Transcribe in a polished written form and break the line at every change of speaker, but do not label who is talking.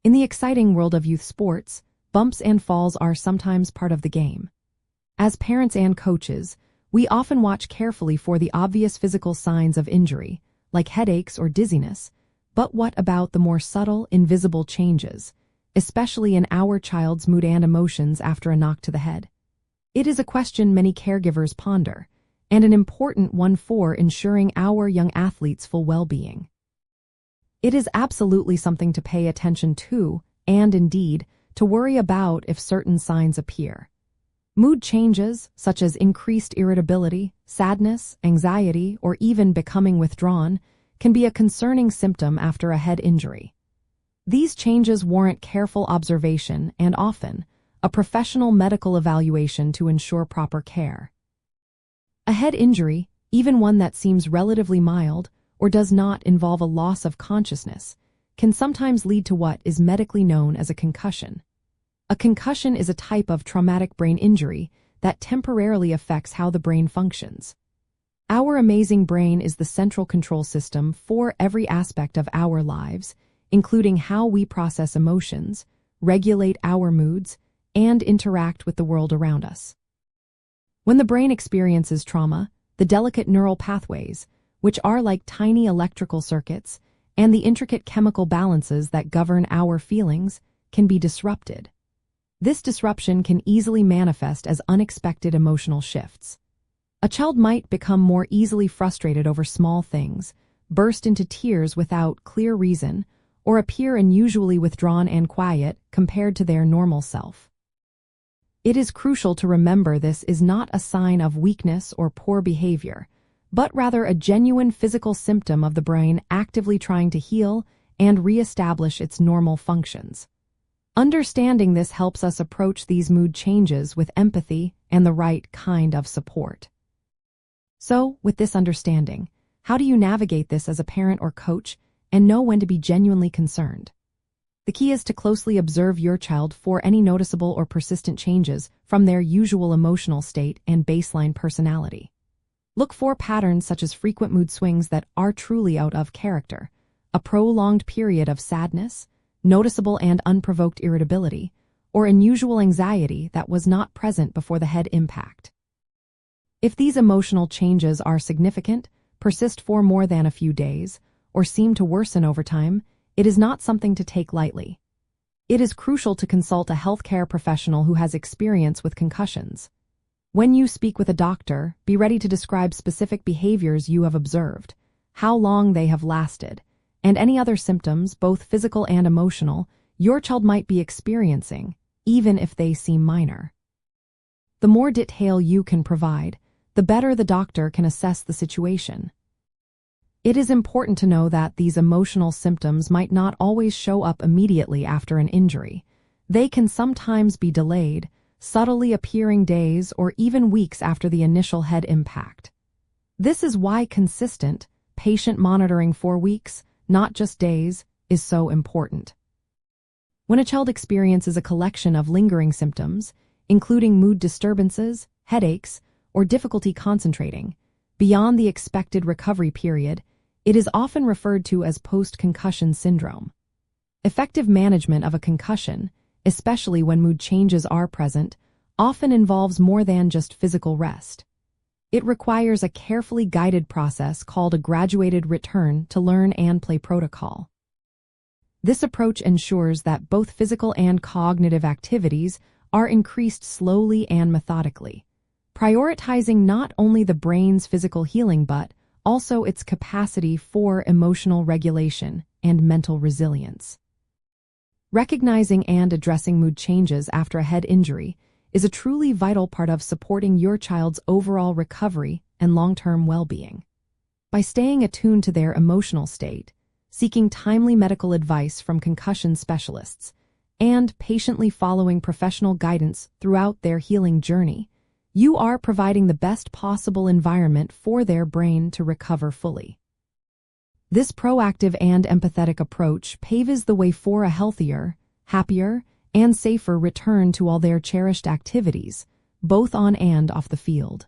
In the exciting world of youth sports, bumps and falls are sometimes part of the game. As parents and coaches, we often watch carefully for the obvious physical signs of injury, like headaches or dizziness, but what about the more subtle, invisible changes, especially in our child's mood and emotions after a knock to the head? It is a question many caregivers ponder, and an important one for ensuring our young athletes' full well-being. It is absolutely something to pay attention to, and indeed, to worry about if certain signs appear. Mood changes, such as increased irritability, sadness, anxiety, or even becoming withdrawn, can be a concerning symptom after a head injury. These changes warrant careful observation and often a professional medical evaluation to ensure proper care. A head injury, even one that seems relatively mild or does not involve a loss of consciousness, can sometimes lead to what is medically known as a concussion. A concussion is a type of traumatic brain injury that temporarily affects how the brain functions. Our amazing brain is the central control system for every aspect of our lives, including how we process emotions, regulate our moods, and interact with the world around us. When the brain experiences trauma, the delicate neural pathways, which are like tiny electrical circuits, and the intricate chemical balances that govern our feelings, can be disrupted. This disruption can easily manifest as unexpected emotional shifts. A child might become more easily frustrated over small things, burst into tears without clear reason, or appear unusually withdrawn and quiet compared to their normal self. It is crucial to remember this is not a sign of weakness or poor behavior, but rather a genuine physical symptom of the brain actively trying to heal and reestablish its normal functions. Understanding this helps us approach these mood changes with empathy and the right kind of support. So, with this understanding, how do you navigate this as a parent or coach and know when to be genuinely concerned? The key is to closely observe your child for any noticeable or persistent changes from their usual emotional state and baseline personality. Look for patterns such as frequent mood swings that are truly out of character, a prolonged period of sadness, noticeable and unprovoked irritability, or unusual anxiety that was not present before the head impact. If these emotional changes are significant, persist for more than a few days, or seem to worsen over time, it is not something to take lightly. It is crucial to consult a healthcare professional who has experience with concussions. When you speak with a doctor, be ready to describe specific behaviors you have observed, how long they have lasted, and any other symptoms, both physical and emotional, your child might be experiencing, even if they seem minor. The more detail you can provide, the better the doctor can assess the situation. It is important to know that these emotional symptoms might not always show up immediately after an injury. They can sometimes be delayed, subtly appearing days or even weeks after the initial head impact. This is why consistent, patient monitoring for weeks, not just days, is so important. When a child experiences a collection of lingering symptoms, including mood disturbances, headaches, or difficulty concentrating, beyond the expected recovery period, it is often referred to as post-concussion syndrome. Effective management of a concussion, especially when mood changes are present, often involves more than just physical rest. It requires a carefully guided process called a graduated return to learn and play protocol. This approach ensures that both physical and cognitive activities are increased slowly and methodically, prioritizing not only the brain's physical healing but also its capacity for emotional regulation and mental resilience. Recognizing and addressing mood changes after a head injury is a truly vital part of supporting your child's overall recovery and long-term well-being. By staying attuned to their emotional state, seeking timely medical advice from concussion specialists, and patiently following professional guidance throughout their healing journey, you are providing the best possible environment for their brain to recover fully. This proactive and empathetic approach paves the way for a healthier, happier, and safer return to all their cherished activities, both on and off the field.